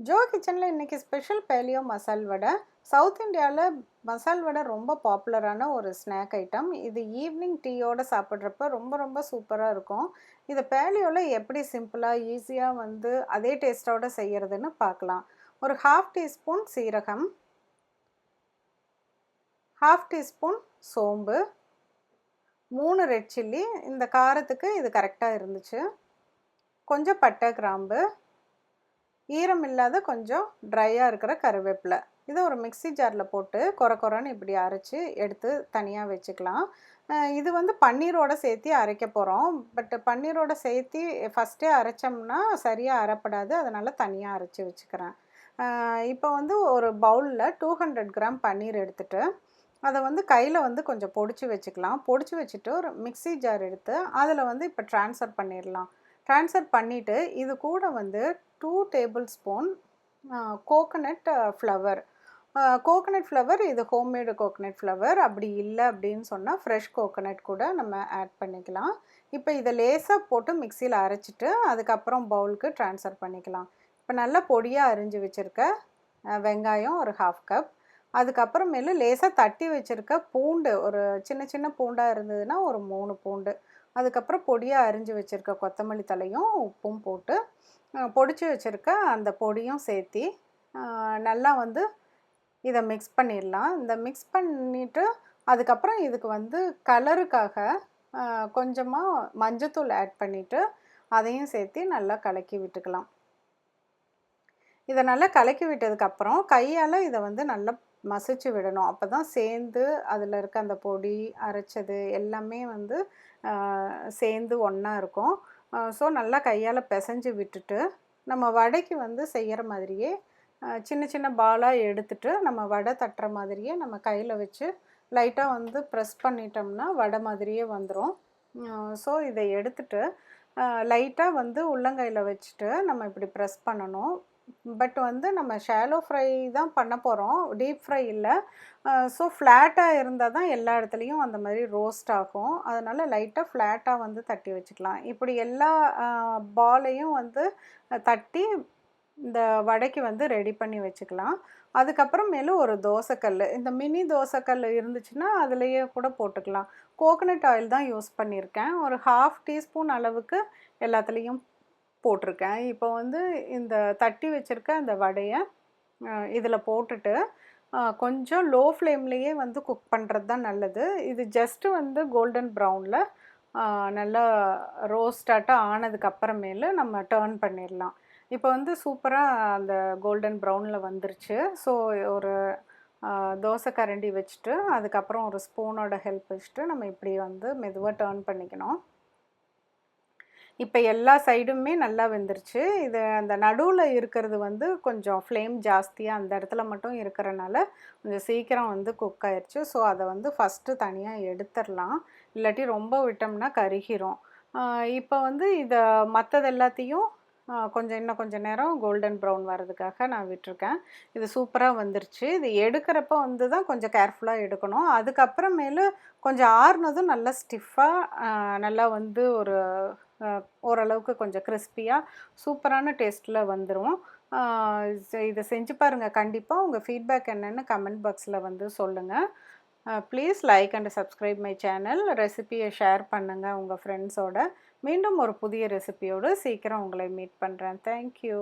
Joe கிச்சனில் இன்றைக்கி special paleo மசால் வடை. South இந்தியாவில் மசால் வடை ரொம்ப பாப்புலரான ஒரு ஸ்நாக் ஐட்டம். இது ஈவினிங் டீயோடு சாப்பிட்றப்ப ரொம்ப ரொம்ப சூப்பராக இருக்கும். இதை பேலியோவில் எப்படி சிம்பிளாக ஈஸியாக அதே டேஸ்ட்டோடு செய்கிறதுன்னு பார்க்கலாம். ஒரு ஹாஃப் டீஸ்பூன் சீரகம், ஹாஃப் டீஸ்பூன் சோம்பு, 3 ரெட் சில்லி, இந்த காரத்துக்கு இது கரெக்டாக இருந்துச்சு. கொஞ்சம் பட்டை கிராம்பு, ஈரம் இல்லாத கொஞ்சம் ட்ரையாக இருக்கிற கருவேப்பிலை. இதை ஒரு மிக்ஸி ஜாரில் போட்டு கொரன்னு இப்படி அரைச்சி எடுத்து தனியாக வச்சுக்கலாம். இது பன்னீரோடு சேர்த்து அரைக்க போகிறோம். பட் பன்னீரோடு சேர்த்து ஃபஸ்ட்டே அரைச்சோம்னா சரியாக அரைப்படாது, அதனால் தனியாக அரைச்சி வச்சுக்கிறேன். இப்போ ஒரு பவுலில் 200 கிராம் பன்னீர் எடுத்துகிட்டு அதை கையில் கொஞ்சம் பொடிச்சு வச்சுக்கலாம். பொடிச்சு வச்சுட்டு ஒரு மிக்ஸி ஜார் எடுத்து அதில் இப்போ ட்ரான்ஸ்ஃபர் பண்ணிடலாம். ட்ரான்ஸ்ஃபர் பண்ணிவிட்டு இது கூட 2 table spoon coconut flower. Coconut flower இது ஹோம்மேடு கோகனட் ஃப்ளவர். அப்படி இல்லை அப்படின்னு சொன்னால் ஃப்ரெஷ் கோகனட் கூட நம்ம ஆட் பண்ணிக்கலாம். இப்போ இதை லேசாக போட்டு மிக்சியில் அரைச்சிட்டு அதுக்கப்புறம் பவுலுக்கு ட்ரான்ஸ்ஃபர் பண்ணிக்கலாம். இப்போ நல்லா பொடியாக அரிஞ்சு வச்சுருக்க வெங்காயம் ஒரு 1/2 கப், அதுக்கப்புறமேலு லேசாக தட்டி வச்சுருக்க பூண்டு ஒரு சின்ன சின்ன பூண்டாக இருந்ததுன்னா ஒரு 3 பூண்டு, அதுக்கப்புறம் பொடியாக அரிஞ்சு வச்சுருக்க கொத்தமல்லி தலையும் உப்பும் போட்டு பொடிச்சு வச்சுருக்க அந்த பொடியும் சேர்த்தி நல்லா இதை மிக்ஸ் பண்ணிடலாம். இந்த மிக்ஸ் பண்ணிவிட்டு அதுக்கப்புறம் இதுக்கு கலருக்காக கொஞ்சமாக மஞ்சத்தூள் ஆட் பண்ணிவிட்டு அதையும் சேர்த்து நல்லா கலக்கி விட்டுக்கலாம். இதை நல்லா கலக்கி விட்டதுக்கப்புறம் கையால் இதை நல்லா மசிச்சு விடணும். அப்போ தான் சேர்ந்து அதில் இருக்க அந்த பொடி அரைச்சது எல்லாமே சேர்ந்து ஒன்றா இருக்கும். ஸோ நல்லா கையால் பிசைஞ்சு விட்டுட்டு நம்ம வடைக்கு செய்கிற மாதிரியே சின்ன சின்ன பாலாக எடுத்துட்டு நம்ம வடை தட்டுற மாதிரியே நம்ம கையில் வச்சு லைட்டாக ப்ரெஸ் பண்ணிட்டோம்னா வடை மாதிரியே வந்துடும். ஸோ இதை எடுத்துட்டு லைட்டாக உள்ளங்கையில் வச்சுட்டு நம்ம இப்படி ப்ரெஸ் பண்ணணும். பட் நம்ம ஷாலோ ஃப்ரை தான் பண்ண போகிறோம், டீப் ஃப்ரை இல்லை. ஸோ ஃப்ளாட்டாக இருந்தால் தான் எல்லா இடத்துலையும் அந்த மாதிரி ரோஸ்ட் ஆகும். அதனால் லைட்டாக ஃப்ளாட்டாக தட்டி வச்சுக்கலாம். இப்படி எல்லா பாலையும் தட்டி இந்த வடைக்கு ரெடி பண்ணி வச்சுக்கலாம். அதுக்கப்புறமேலு ஒரு தோசைக்கல், இந்த மினி தோசைக்கல் இருந்துச்சுன்னா அதுலேயே கூட போட்டுக்கலாம். கோகனட் ஆயில் தான் யூஸ் பண்ணியிருக்கேன். ஒரு 1/2 டீஸ்பூன் அளவுக்கு எல்லாத்துலேயும் போட்டிருக்கேன். இப்போ இந்த தட்டி வச்சுருக்க அந்த வடையை இதில் போட்டுட்டு கொஞ்சம் லோ ஃப்ளேம்லேயே குக் பண்ணுறது தான் நல்லது. இது ஜஸ்ட்டு கோல்டன் ப்ரௌனில் நல்லா ரோஸ்டாட்டாக ஆனதுக்கப்புறமேலு நம்ம டர்ன் பண்ணிடலாம். இப்போ சூப்பராக அந்த கோல்டன் ப்ரௌனில் வந்துருச்சு. ஸோ ஒரு தோசை கரண்டி வச்சுட்டு அதுக்கப்புறம் ஒரு ஸ்பூனோட ஹெல்ப் வச்சுட்டு நம்ம இப்படி மெதுவாக டர்ன் பண்ணிக்கணும். இப்போ எல்லா சைடுமே நல்லா வெந்துருச்சு. இது அந்த நடுவில் இருக்கிறது கொஞ்சம் ஃப்ளேம் ஜாஸ்தியாக அந்த இடத்துல மட்டும் இருக்கிறனால கொஞ்சம் சீக்கிரம் குக் ஆயிடுச்சு. ஸோ அதை ஃபஸ்ட்டு தனியாக எடுத்துடலாம், இல்லாட்டி ரொம்ப விட்டோம்னா கருகிரும். இப்போ இதை மற்றது எல்லாத்தையும் இன்னும் கொஞ்சம் நேரம் கோல்டன் ப்ரௌன் வர்றதுக்காக நான் விட்டுருக்கேன். இது சூப்பராக வந்துருச்சு. இது எடுக்கிறப்ப தான் கொஞ்சம் கேர்ஃபுல்லாக எடுக்கணும். அதுக்கப்புறமேலு கொஞ்சம் ஆறுனதும் நல்லா ஸ்டிஃபாக நல்லா ஒரு ஓரளவுக்கு கொஞ்சம் கிறிஸ்பியாக சூப்பரான டேஸ்ட்டில் வந்துடும். இதை செஞ்சு பாருங்கள். கண்டிப்பாக உங்கள் ஃபீட்பேக் என்னென்னு கமெண்ட் பாக்ஸில் சொல்லுங்கள். Please like and subscribe my channel. ரெசிபியை ஷேர் பண்ணுங்கள் உங்கள் ஃப்ரெண்ட்ஸோட. மீண்டும் ஒரு புதிய ரெசிபியோடு சீக்கிரம் உங்களை மீட் பண்ணுறேன். தேங்க்யூ.